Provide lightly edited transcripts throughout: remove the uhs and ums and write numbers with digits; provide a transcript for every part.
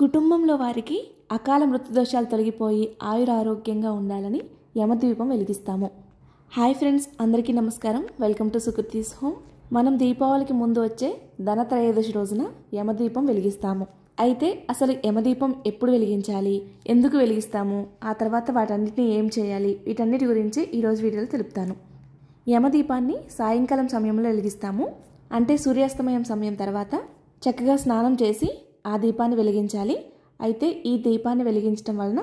కుటుంబంలో వారికి అకాల మృత్యుదోషాలు తొలగిపోయి ఆయురారోగ్యంగా ఉండాలని యమదీపం వెలిగిస్తాము. హాయ్ ఫ్రెండ్స్, అందరికీ నమస్కారం. Welcome to Sukriti's home. మనం దీపావళికి ముందు వచ్చే ధనత్రయోదశి రోజున యమదీపం వెలిగిస్తాము. అయితే అసలు యమదీపం ఎప్పుడు వెలిగించాలి, ఎందుకు వెలిగిస్తాము, ఆ తర్వాత వాటన్నిటిని ఏం చేయాలి, వీటన్నిటి గురించి ఈరోజు వీడియోలో తెలుపుతాను. యమదీపాన్ని సాయంకాలం సమయంలో వెలిగిస్తాము. అంటే సూర్యాస్తమయం సమయం తర్వాత చక్కగా స్నానం చేసి ఆ దీపాన్ని వెలిగించాలి. అయితే ఈ దీపాన్ని వెలిగించడం వలన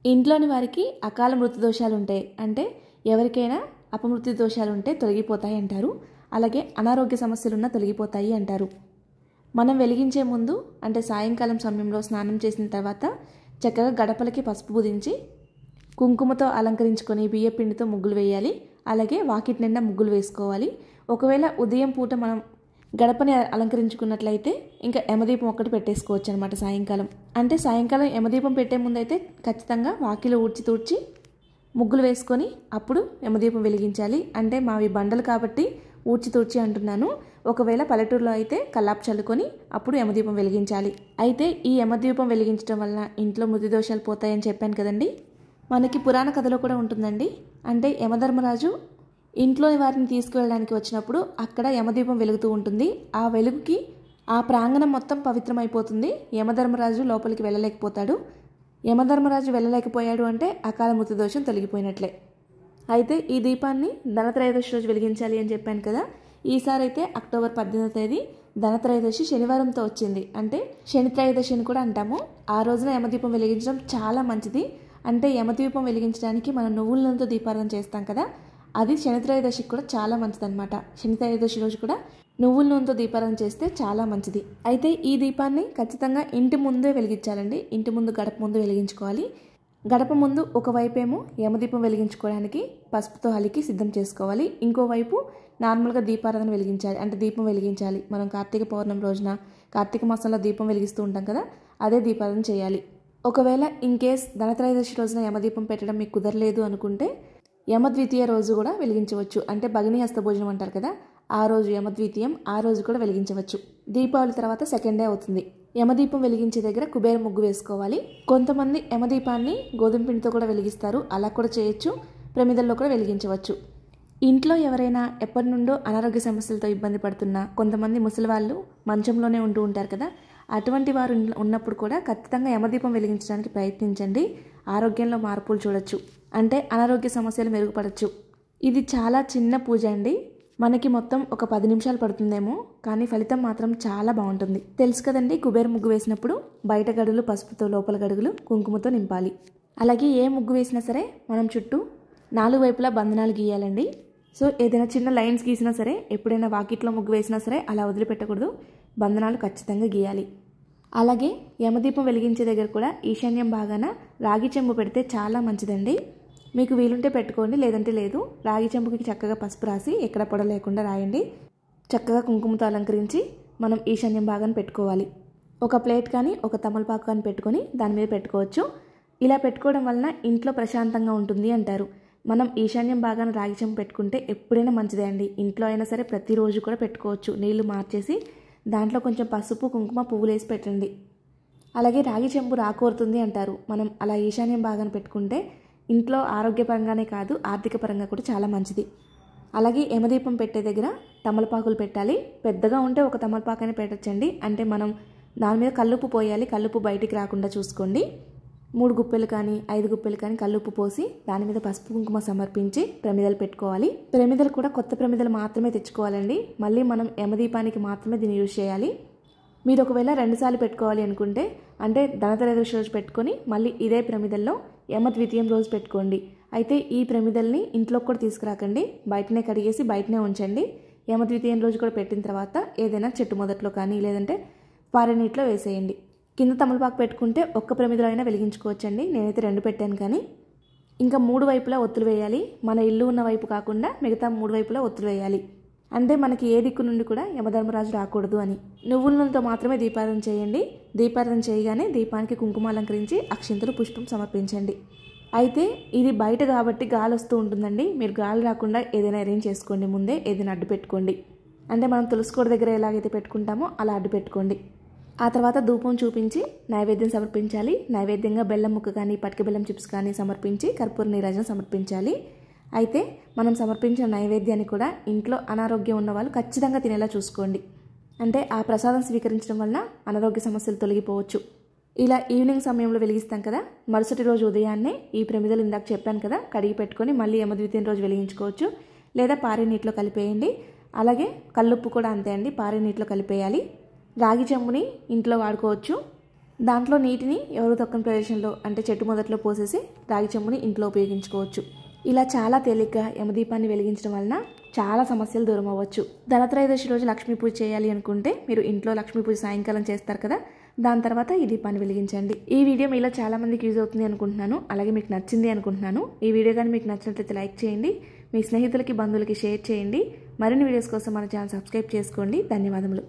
ఇంట్లోని వారికి అకాల మృత్యుదోషాలు ఉంటాయి, అంటే ఎవరికైనా అపమృత్యు దోషాలు ఉంటే తొలగిపోతాయి అంటారు. అలాగే అనారోగ్య సమస్యలున్నా తొలగిపోతాయి అంటారు. మనం వెలిగించే ముందు అంటే సాయంకాలం సమయంలో స్నానం చేసిన తర్వాత చక్కగా గడపలకి పసుపు పూజించి కుంకుమతో అలంకరించుకొని బియ్యపిండితో ముగ్గులు వేయాలి. అలాగే వాకిటి నిండా ముగ్గులు వేసుకోవాలి. ఒకవేళ ఉదయం పూట మనం గడపని అలంకరించుకున్నట్లయితే ఇంకా యమదీపం ఒక్కటి పెట్టేసుకోవచ్చు అనమాట. సాయంకాలం అంటే సాయంకాలం యమదీపం పెట్టే ముందు అయితే ఖచ్చితంగా వాకిలు ఊడ్చి తూడ్చి ముగ్గులు వేసుకొని అప్పుడు యమదీపం వెలిగించాలి. అంటే మావి బండలు కాబట్టి ఊడ్చి తూడ్చి అంటున్నాను. ఒకవేళ పల్లెటూరులో అయితే కల్లాపు చల్లుకొని అప్పుడు యమదీపం వెలిగించాలి. అయితే ఈ యమదీపం వెలిగించడం వలన ఇంట్లో మృత్యుదోషాలు పోతాయని చెప్పాను కదండి. మనకి పురాణ కథలో కూడా ఉంటుందండి. అంటే యమధర్మరాజు ఇంట్లోని వారిని తీసుకువెళ్ళడానికి వచ్చినప్పుడు అక్కడ యమదీపం వెలుగుతూ ఉంటుంది. ఆ వెలుగుకి ఆ ప్రాంగణం మొత్తం పవిత్రమైపోతుంది. యమధర్మరాజు లోపలికి వెళ్ళలేకపోతాడు. యమధర్మరాజు వెళ్ళలేకపోయాడు అంటే అకాల మృత్యుదోషం తొలగిపోయినట్లే. అయితే ఈ దీపాన్ని ధనత్రయోదశి రోజు వెలిగించాలి అని చెప్పాను కదా. ఈసారి అయితే అక్టోబర్ 18వ తేదీ ధనత్రయోదశి శనివారంతో వచ్చింది. అంటే శని త్రయోదశి అని కూడా అంటాము. ఆ రోజున యమదీపం వెలిగించడం చాలా మంచిది. అంటే యమదీపం వెలిగించడానికి మనం నువ్వుల నూనెతో దీపారాధన చేస్తాం కదా, అది శని త్రయోదశికి కూడా చాలా మంచిదన్నమాట. శని త్రయోదశి రోజు కూడా నువ్వుల నూనెతో దీపారాధన చేస్తే చాలా మంచిది. అయితే ఈ దీపాన్ని ఖచ్చితంగా ఇంటి ముందే వెలిగించాలండి. ఇంటి ముందు గడప ముందు వెలిగించుకోవాలి. గడప ముందు ఒకవైపేమో యమదీపం వెలిగించుకోవడానికి పసుపుతో అలికి సిద్ధం చేసుకోవాలి. ఇంకోవైపు నార్మల్గా దీపారాధన వెలిగించాలి, అంటే దీపం వెలిగించాలి. మనం కార్తీక పౌర్ణమి రోజున కార్తీక మాసంలో దీపం వెలిగిస్తూ ఉంటాం కదా, అదే దీపారాధన చేయాలి. ఒకవేళ ఇన్ కేస్ ధనత్రయోదశి రోజున యమదీపం పెట్టడం మీకు కుదరలేదు అనుకుంటే యమద్వితీయ రోజు కూడా వెలిగించవచ్చు. అంటే భగిని హస్త భోజనం అంటారు కదా, ఆ రోజు యమద్వితీయం, ఆ రోజు కూడా వెలిగించవచ్చు. దీపావళి తర్వాత సెకండ్ డే అవుతుంది. యమదీపం వెలిగించే దగ్గర కుబేర ముగ్గు వేసుకోవాలి. కొంతమంది యమదీపాన్ని గోధుమ పిండితో కూడా వెలిగిస్తారు, అలా కూడా చేయొచ్చు. ప్రమిదల్లో కూడా వెలిగించవచ్చు. ఇంట్లో ఎవరైనా ఎప్పటి నుండో అనారోగ్య సమస్యలతో ఇబ్బంది పడుతున్నా, కొంతమంది ముసలి వాళ్ళు మంచంలోనే ఉంటూ ఉంటారు కదా, అటువంటి వారు ఉన్నప్పుడు కూడా ఖచ్చితంగా యమదీపం వెలిగించడానికి ప్రయత్నించండి. ఆరోగ్యంలో మార్పులు చూడొచ్చు, అంటే అనారోగ్య సమస్యలు మెరుగుపడచ్చు. ఇది చాలా చిన్న పూజ అండి. మనకి మొత్తం ఒక 10 నిమిషాలు పడుతుందేమో, కానీ ఫలితం మాత్రం చాలా బాగుంటుంది. తెలుసు కదండి, కుబేర ముగ్గు వేసినప్పుడు బయట గడులు పసుపుతో, లోపల గడుగులు కుంకుమతో నింపాలి. అలాగే ఏ ముగ్గు వేసినా సరే మనం చుట్టూ 4 వైపులా బంధనాలు గీయాలండి. సో ఏదైనా చిన్న లైన్స్ గీసినా సరే, ఎప్పుడైనా వాకిట్లో ముగ్గు వేసినా సరే అలా వదిలిపెట్టకూడదు. బంధనాలు ఖచ్చితంగా గీయాలి. అలాగే యమదీపం వెలిగించే దగ్గర కూడా ఈశాన్యం భాగాన రాగి చెంబు పెడితే చాలా మంచిదండి. మీకు వీలుంటే పెట్టుకోండి, లేదంటే లేదు. రాగి చెంబుకి చక్కగా పసుపు రాసి ఎక్కడ పొడ లేకుండా రాయండి. చక్కగా కుంకుమతో అలంకరించి మనం ఈశాన్యం భాగాన్ని పెట్టుకోవాలి. ఒక ప్లేట్ కానీ ఒక తమలపాకు కానీ పెట్టుకొని దాని మీద పెట్టుకోవచ్చు. ఇలా పెట్టుకోవడం వలన ఇంట్లో ప్రశాంతంగా ఉంటుంది అంటారు. మనం ఈశాన్యం భాగాన రాగి చెంబు పెట్టుకుంటే ఎప్పుడైనా మంచిదే అండి. ఇంట్లో అయినా సరే ప్రతిరోజు కూడా పెట్టుకోవచ్చు. నీళ్లు మార్చేసి దాంట్లో కొంచెం పసుపు, కుంకుమ, పువ్వులు వేసి పెట్టండి. అలాగే రాగి చెంబు రాకోరుతుంది అంటారు. మనం అలా ఈశాన్యం భాగాన పెట్టుకుంటే ఇంట్లో ఆరోగ్యపరంగానే కాదు, ఆర్థిక పరంగా కూడా చాలా మంచిది. అలాగే యమదీపం పెట్టే దగ్గర తమలపాకులు పెట్టాలి. పెద్దగా ఉంటే ఒక తమలపాకనే పెట్టచ్చండి. అంటే మనం దాని మీద కల్లుప్పు పోయాలి. కల్లుప్పు బయటికి రాకుండా చూసుకోండి. 3 గుప్పెలు కానీ 5 గుప్పెలు కానీ కల్లుప్పు పోసి దాని మీద పసుపు కుంకుమ సమర్పించి ప్రమిదలు పెట్టుకోవాలి. ప్రమిదలు కూడా కొత్త ప్రమిదలు మాత్రమే తెచ్చుకోవాలండి. మళ్ళీ మనం యమదీపానికి మాత్రమే దీన్ని యూజ్ చేయాలి. మీరు ఒకవేళ 2 సార్లు పెట్టుకోవాలి అనుకుంటే, అంటే ధనత్రయోదశి రోజు పెట్టుకొని మళ్ళీ ఇదే ప్రమిదల్లో యమద్వితీయం రోజు పెట్టుకోండి. అయితే ఈ ప్రమిదల్ని ఇంట్లోకి కూడా తీసుకురాకండి, బయటనే కడిగేసి బయటనే ఉంచండి. యమద్వితీయం రోజు కూడా పెట్టిన తర్వాత ఏదైనా చెట్టు మొదట్లో కానీ లేదంటే పారే నీటిలో వేసేయండి. కింద తమలపాకు పెట్టుకుంటే ఒక్క ప్రమిదలో అయినా వెలిగించుకోవచ్చండి. నేనైతే 2 పెట్టాను. కానీ ఇంకా 3 వైపులా ఒత్తులు వేయాలి. మన ఇల్లు ఉన్న వైపు కాకుండా మిగతా 3 వైపులా ఒత్తులు వేయాలి. అంటే మనకి ఏ దిక్కు నుండి కూడా యమధర్మరాజు రాకూడదు అని. నువ్వుల నూనెతో మాత్రమే దీపారాధన చేయండి. దీపారాధన చేయగానే దీపానికి కుంకుమ అలంకరించి అక్షింతలు, పుష్పం సమర్పించండి. అయితే ఇది బయట కాబట్టి గాలి వస్తూ ఉంటుందండి. మీరు గాలి రాకుండా ఏదైనా అరేంజ్ చేసుకోండి. ముందే ఏదైనా అడ్డు పెట్టుకోండి. అంటే మనం తులసి కోట దగ్గర ఎలాగైతే పెట్టుకుంటామో అలా అడ్డు పెట్టుకోండి. ఆ తర్వాత ధూపం చూపించి నైవేద్యం సమర్పించాలి. నైవేద్యంగా బెల్లం ముక్క కానీ పటిక బెల్లం చిప్స్ కానీ సమర్పించి కర్పూర నీరాజన సమర్పించాలి. అయితే మనం సమర్పించిన నైవేద్యాన్ని కూడా ఇంట్లో అనారోగ్యం ఉన్న వాళ్ళు ఖచ్చితంగా తినేలా చూసుకోండి. అంటే ఆ ప్రసాదం స్వీకరించడం వలన అనారోగ్య సమస్యలు తొలగిపోవచ్చు. ఇలా ఈవినింగ్ సమయంలో వెలిగిస్తాం కదా, మరుసటి రోజు ఉదయాన్నే ఈ ప్రమిదలు ఇందాక చెప్పాను కదా కడిగి పెట్టుకొని మళ్ళీ యమద్వితీయ రోజు వెలిగించుకోవచ్చు. లేదా పారే నీటిలో కలిపేయండి. అలాగే కల్లుప్పు కూడా అంతే అండి, పారే నీటిలో కలిపేయాలి. రాగి చెంబుని ఇంట్లో వాడుకోవచ్చు. దాంట్లో నీటిని ఎవరు తొక్కని ప్రదేశంలో అంటే చెట్టు మొదట్లో పోసేసి రాగి చెంబుని ఇంట్లో ఉపయోగించుకోవచ్చు. ఇలా చాలా తేలిగ్గా యమదీపాన్ని వెలిగించడం వలన చాలా సమస్యలు దూరం అవ్వచ్చు. ధనత్రయోదశి రోజు లక్ష్మీ పూజ చేయాలి అనుకుంటే మీరు ఇంట్లో లక్ష్మీ పూజ సాయంకాలం చేస్తారు కదా, దాని తర్వాత ఈ దీపాన్ని వెలిగించండి. ఈ వీడియో మీలో చాలా మందికి యూజ్ అవుతుంది అనుకుంటున్నాను. అలాగే మీకు నచ్చింది అనుకుంటున్నాను. ఈ వీడియో కానీ మీకు నచ్చినట్లయితే లైక్ చేయండి. మీ స్నేహితులకి బంధువులకి షేర్ చేయండి. మరిన్ని వీడియోస్ కోసం మన ఛానల్ సబ్స్క్రైబ్ చేసుకోండి. ధన్యవాదములు.